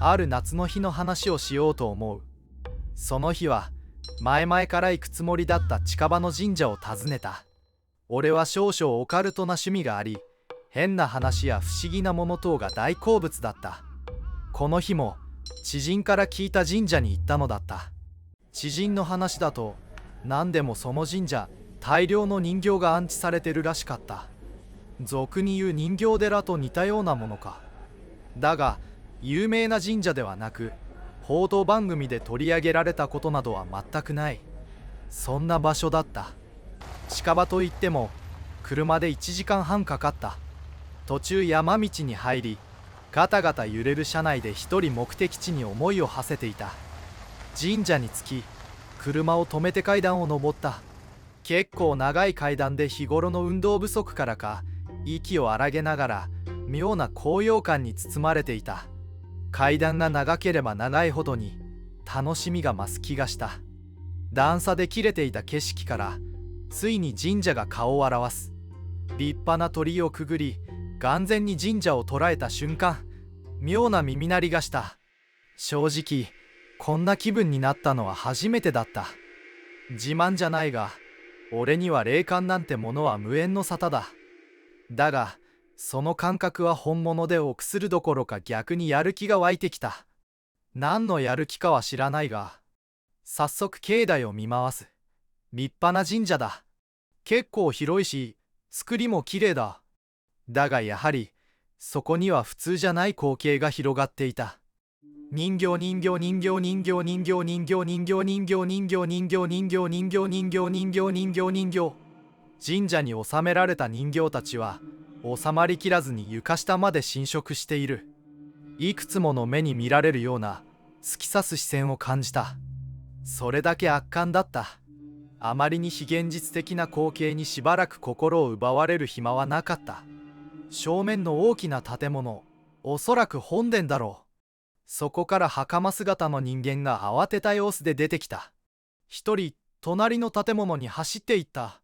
ある夏の日の話をしようと思う。その日は前々から行くつもりだった近場の神社を訪ねた。俺は少々オカルトな趣味があり、変な話や不思議なもの等が大好物だった。この日も知人から聞いた神社に行ったのだった。知人の話だと、何でもその神社、大量の人形が安置されてるらしかった。俗に言う人形寺と似たようなものか。だが有名な神社ではなく、報道番組で取り上げられたことなどは全くない。そんな場所だった。近場といっても車で1時間半かかった。途中山道に入り、ガタガタ揺れる車内で一人目的地に思いを馳せていた。神社に着き、車を止めて階段を上った。結構長い階段で日頃の運動不足からか、息を荒げながら妙な高揚感に包まれていた。階段が長ければ長いほどに楽しみが増す気がした。段差で切れていた景色からついに神社が顔を現す。立派な鳥居をくぐり、眼前に神社を捉えた瞬間、妙な耳鳴りがした。正直こんな気分になったのは初めてだった。自慢じゃないが、俺には霊感なんてものは無縁の沙汰だ。だがその感覚は本物で臆するどころか逆にやる気が湧いてきた。何のやる気かは知らないが、早速境内を見回す。立派な神社だ。結構広いし、造りも綺麗だ。だがやはりそこには普通じゃない光景が広がっていた。人形人形人形人形人形人形人形人形人形人形人形人形人形人形人形人形。神社に納められた人形たちは収まりきらずに床下まで侵食している。いくつもの目に見られるような突き刺す視線を感じた。それだけ圧巻だった。あまりに非現実的な光景にしばらく心を奪われる暇はなかった。正面の大きな建物、おそらく本殿だろう。そこから袴姿の人間が慌てた様子で出てきた。一人隣の建物に走っていった。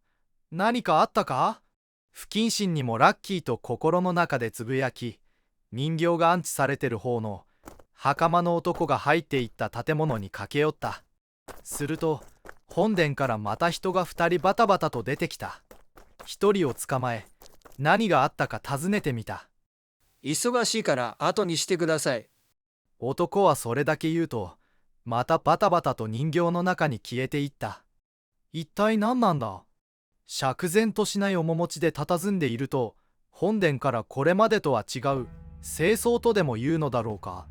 何かあったか？不謹慎にもラッキーと心の中でつぶやき、人形が安置されてる方の袴の男が入っていった建物に駆け寄った。すると本殿からまた人が2人バタバタと出てきた。1人を捕まえ、何があったか尋ねてみた。忙しいから後にしてください。男はそれだけ言うと、またバタバタと人形の中に消えていった。一体何なんだ？釈然としない面持ちで佇んでいると、本殿からこれまでとは違う清掃とでも言うのだろうか。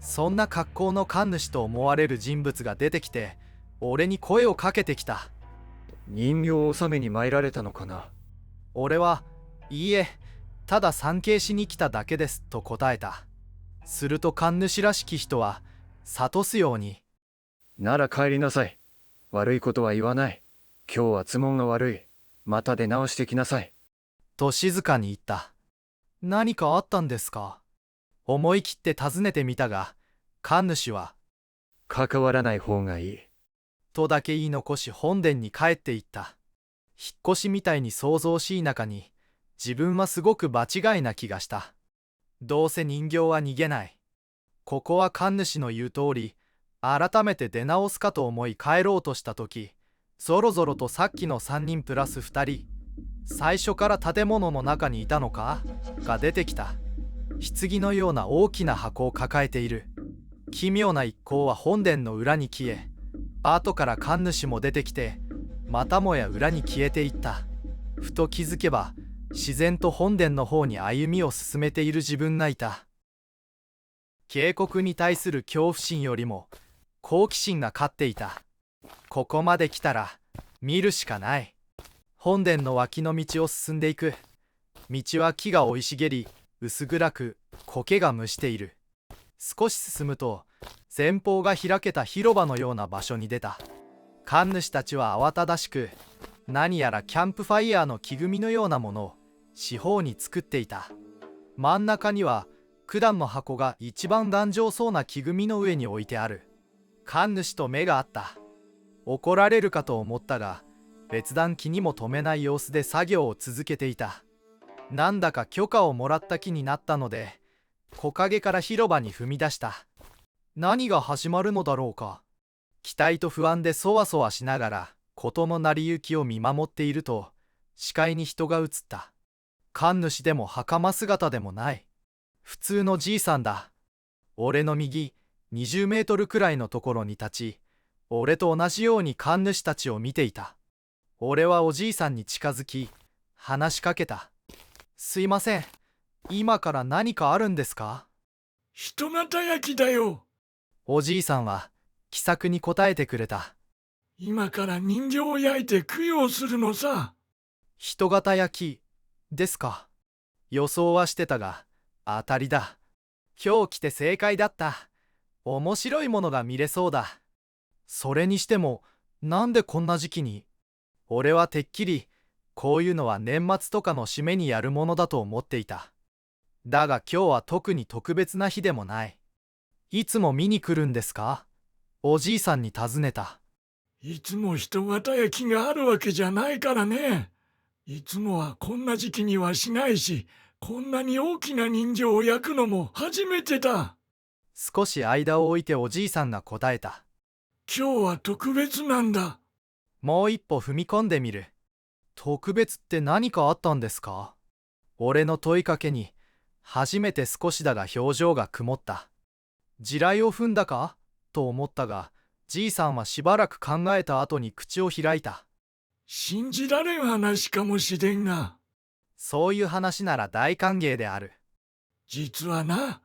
そんな格好の神主と思われる人物が出てきて、俺に声をかけてきた。人形を納めに参られたのかな。俺は、いいえ、ただ参詣しに来ただけですと答えた。すると神主らしき人は諭すように、なら帰りなさい。悪いことは言わない。今日は都合が悪い。また出直してきなさい。と静かに言った。何かあったんですか？思い切って尋ねてみたが、神主は、関わらない方がいい。とだけ言い残し本殿に帰っていった。引っ越しみたいに騒々しい中に、自分はすごく場違いな気がした。どうせ人形は逃げない。ここは神主の言う通り、改めて出直すかと思い帰ろうとしたとき、ぞろぞろとさっきの3人プラス2人、最初から建物の中にいたのかが出てきた。棺のような大きな箱を抱えている。奇妙な一行は本殿の裏に消え、後から神主も出てきて、またもや裏に消えていった。ふと気づけば、自然と本殿の方に歩みを進めている自分がいた。警告に対する恐怖心よりも好奇心が勝っていた。ここまで来たら見るしかない。本殿の脇の道を進んでいく。道は木が生い茂り、薄暗く苔が蒸している。少し進むと前方が開けた広場のような場所に出た。神主たちは慌ただしく、何やらキャンプファイヤーの木組みのようなものを四方に作っていた。真ん中には管の箱が一番頑丈そうな木組みの上に置いてある。神主と目が合った。怒られるかと思ったが、別段気にも留めない様子で作業を続けていた。なんだか許可をもらった気になったので、木陰から広場に踏み出した。何が始まるのだろうか。期待と不安でそわそわしながら事の成り行きを見守っていると、視界に人が映った。神主でも袴姿でもない。普通のじいさんだ。俺の右20メートルくらいのところに立ち、俺と同じように神主たちを見ていた。俺はおじいさんに近づき、話しかけた。すいません。今から何かあるんですか？人型焼きだよ。おじいさんは気さくに答えてくれた。今から人形を焼いて供養するのさ。人型焼きですか。予想はしてたが当たりだ。今日来て正解だった。面白いものが見れそうだ。それにしてもなんでこんな時期に。俺はてっきりこういうのは年末とかの締めにやるものだと思っていた。だが今日は特に特別な日でもない。いつも見に来るんですか？おじいさんに尋ねた。いつも人型焼きがあるわけじゃないからね。いつもはこんな時期にはしないし、こんなに大きな人形を焼くのも初めてだ。少し間を置いておじいさんが答えた。今日は特別なんだ。もう一歩踏み込んでみる。特別って何かあったんですか？俺の問いかけに初めて少しだが表情が曇った。地雷を踏んだかと思ったが、じいさんはしばらく考えた後に口を開いた。信じられん話かもしれんが。そういう話なら大歓迎である。実はな、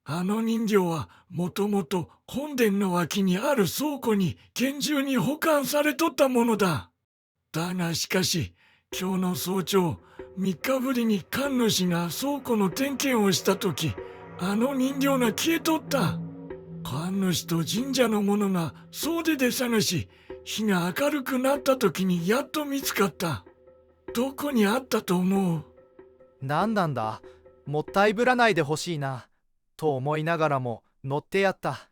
あの人形はもともと本殿の脇にある倉庫に厳重に保管されとったものだ。だがしかし、今日の早朝、3日ぶりに神主が倉庫の点検をしたとき、あの人形が消えとった。神主と神社の者が総出で探し、日が明るくなったときにやっと見つかった。どこにあったと思う？なんなんだ、もったいぶらないでほしいな、と思いながらも乗ってやった。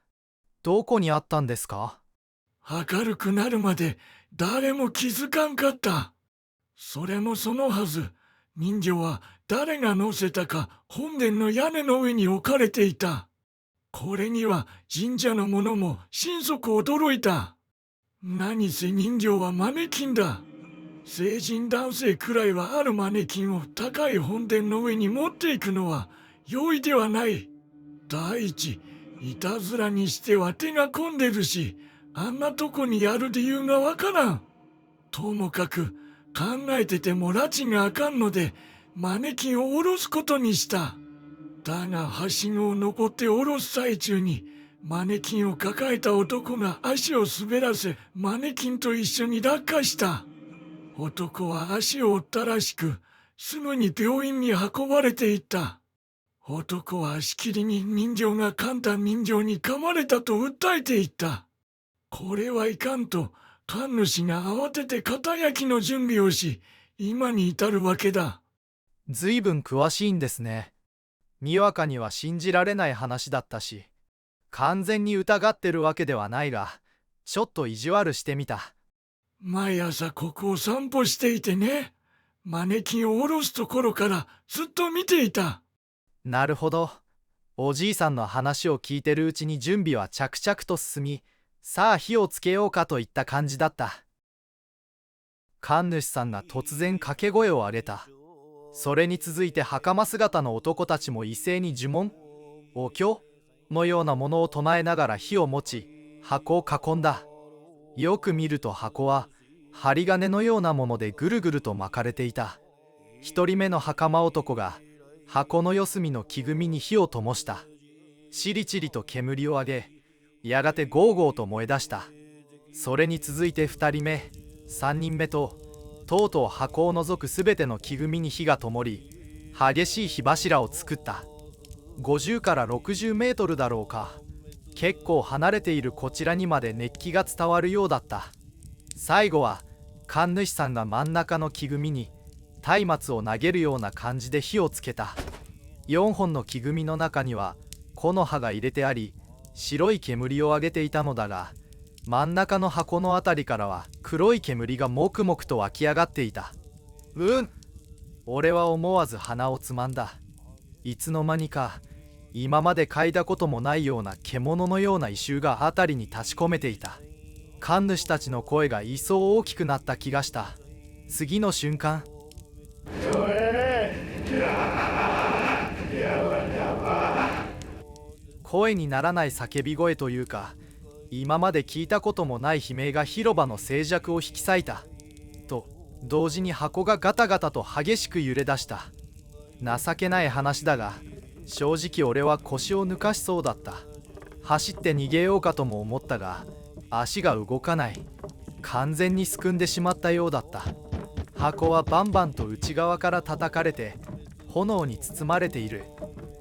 どこにあったんですか？明るくなるまで誰も気づかんかった。それもそのはず、人形は誰が乗せたか本殿の屋根の上に置かれていた。これには神社の者も心底驚いた。何せ人形はマネキンだ。成人男性くらいはあるマネキンを高い本殿の上に持っていくのは容易ではない。第一、いたずらにしては手が込んでるし、あんなとこにやる理由がわからん。ともかく考えてても拉致があかんので、マネキンを下ろすことにした。だがはしごを登って下ろす最中に、マネキンを抱えた男が足を滑らせ、マネキンと一緒に落下した。男は足を折ったらしく、すぐに病院に運ばれていった。男はしきりに人形が簡単人形に噛まれたと訴えていった。これはいかんと、神主が慌てて肩焼きの準備をし、今に至るわけだ。ずいぶん詳しいんですね。にわかには信じられない話だったし、完全に疑ってるわけではないが、ちょっと意地悪してみた。毎朝ここを散歩していてね、マネキンを下ろすところからずっと見ていた。なるほど。おじいさんの話を聞いてるうちに準備は着々と進み、さあ火をつけようかといった感じだった。神主さんが突然掛け声を上げた。それに続いて袴姿の男たちも一斉に呪文、お経のようなものを唱えながら火を持ち、箱を囲んだ。よく見ると箱は針金のようなものでぐるぐると巻かれていた。一人目の袴男が箱の四隅の木組みに火を灯した。チリチリと煙を上げ、やがてゴーゴーと燃え出した。それに続いて2人目、3人目と、とうとう箱を除くすべての木組みに火が灯り、激しい火柱を作った。50から60メートルだろうか。結構離れているこちらにまで熱気が伝わるようだった。最後は神主さんが真ん中の木組みに松明を投げるような感じで火をつけた。4本の木組みの中には木の葉が入れてあり、白い煙を上げていたのだが、真ん中の箱のあたりからは黒い煙がもくもくと湧き上がっていた。俺は思わず鼻をつまんだ。いつの間にか今まで嗅いだこともないような獣のような異臭が辺りに立ち込めていた。神主たちの声が一層大きくなった気がした。次の瞬間、声にならない叫び声というか、今まで聞いたこともない悲鳴が広場の静寂を引き裂いた。と同時に箱がガタガタと激しく揺れ出した。情けない話だが、正直俺は腰を抜かしそうだった。走って逃げようかとも思ったが、足が動かない。完全にすくんでしまったようだった。箱はバンバンと内側から叩かれて炎に包まれている。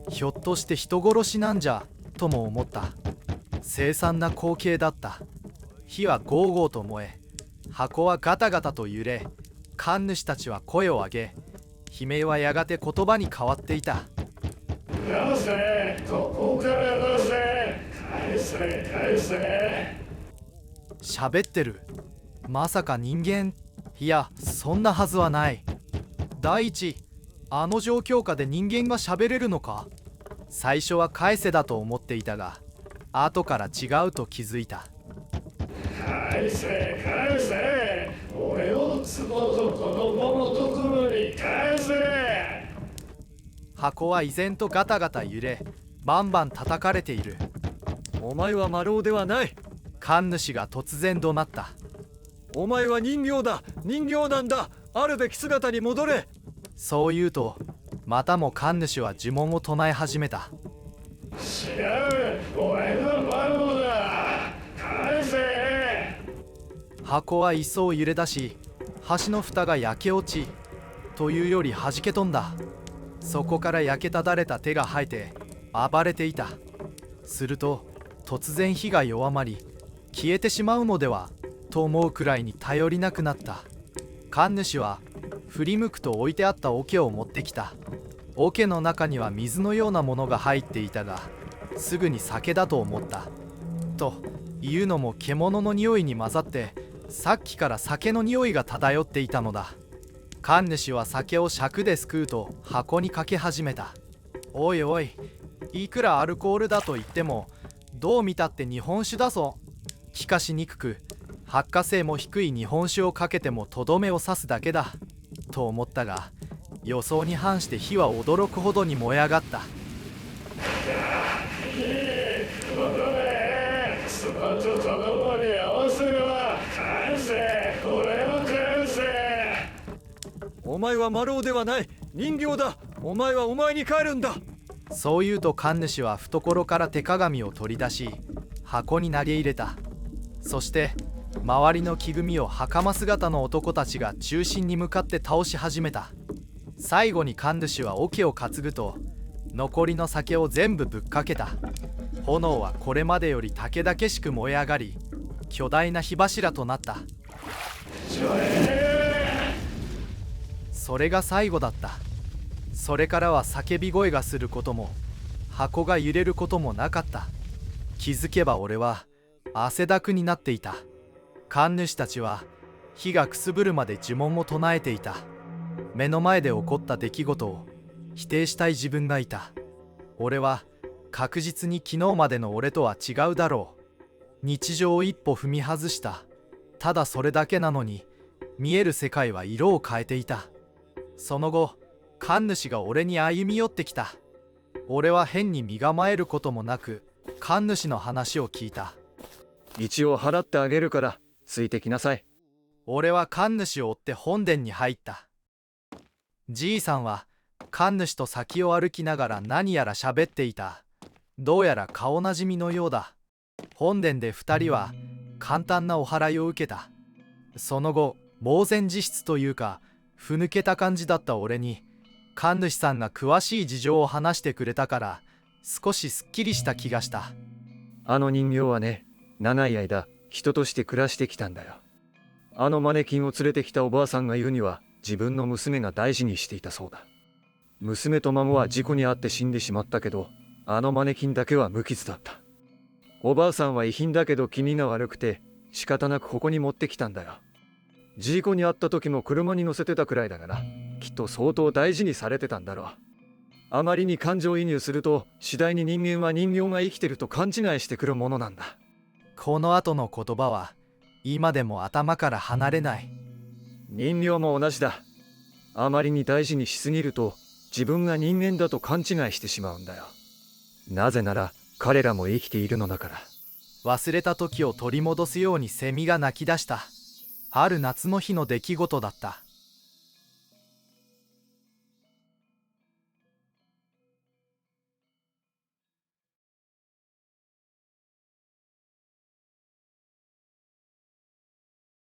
ひょっとして人殺しなんじゃとも思った。凄惨な光景だった。火はゴーゴーと燃え、箱はガタガタと揺れ、神主たちは声を上げ、悲鳴はやがて言葉に変わっていた。出せ、ここから出せ、返せ返せ。喋ってる。まさか人間？いや、そんなはずはない。第一、あの状況下で人間が喋れるのか？最初は返せだと思っていたが、後から違うと気づいた。返せ返せ、俺を壺と子供のところに返せ。箱は依然とガタガタ揺れ、バンバン叩かれている。お前は魔郎ではない。神主が突然怒鳴った。お前は人形だ。人形なんだ。あるべき姿に戻れ。そう言うと、またも神主は呪文を唱え始めた。違う、俺の魔郎だ。返せ。箱は一層揺れ出し、橋の蓋が焼け落ち、というより弾け飛んだ。そこから焼けただれた手が生えて暴れていた。すると突然火が弱まり、消えてしまうのではと思うくらいに頼りなくなった。神主は振り向くと置いてあった桶を持ってきた。桶の中には水のようなものが入っていたが、すぐに酒だと思った。というのも獣の匂いに混ざって、さっきから酒の匂いが漂っていたのだ。神主は酒を杓ですくうと箱にかけ始めた。おいおい、いくらアルコールだと言っても、どう見たって日本酒だぞ。気化しにくく、発火性も低い日本酒をかけてもとどめを刺すだけだと思ったが、予想に反して火は驚くほどに燃え上がった。お前は魔郎ではない。人形だ。お前はお前に帰るんだ。そう言うと神主は懐から手鏡を取り出し、箱に投げ入れた。そして周りの木組みを袴姿の男たちが中心に向かって倒し始めた。最後に神主は桶を担ぐと、残りの酒を全部ぶっかけた。炎はこれまでより猛々しく燃え上がり、巨大な火柱となった。それが最後だった。それからは叫び声がすることも、箱が揺れることもなかった。気づけば俺は汗だくになっていた。神主たちは火がくすぶるまで呪文を唱えていた。目の前で起こった出来事を否定したい自分がいた。俺は確実に昨日までの俺とは違うだろう。日常を一歩踏み外した。ただそれだけなのに、見える世界は色を変えていた。その後、神主が俺に歩み寄ってきた。俺は変に身構えることもなく、神主の話を聞いた。一応払ってあげるからついてきなさい。俺は神主を追って本殿に入った。じいさんは神主と先を歩きながら何やら喋っていた。どうやら顔なじみのようだ。本殿で2人は簡単なお祓いを受けた。その後、茫然自失というか、ふぬけた感じだった俺に、神主さんが詳しい事情を話してくれたから、少しすっきりした気がした。あの人形はね、長い間人として暮らしてきたんだよ。あのマネキンを連れてきたおばあさんが言うには、自分の娘が大事にしていたそうだ。娘と孫は事故に遭って死んでしまったけど、あのマネキンだけは無傷だった。おばあさんは遺品だけど気味が悪くて、仕方なくここに持ってきたんだよ。事故に遭った時も車に乗せてたくらいだから、きっと相当大事にされてたんだろう。あまりに感情移入すると次第に人間は人形が生きてると勘違いしてくるものなんだ。この後の言葉は今でも頭から離れない。人形も同じだ。あまりに大事にしすぎると自分が人間だと勘違いしてしまうんだよ。なぜなら彼らも生きているのだから。忘れた時を取り戻すようにセミが鳴き出した。ある夏の日の出来事だった。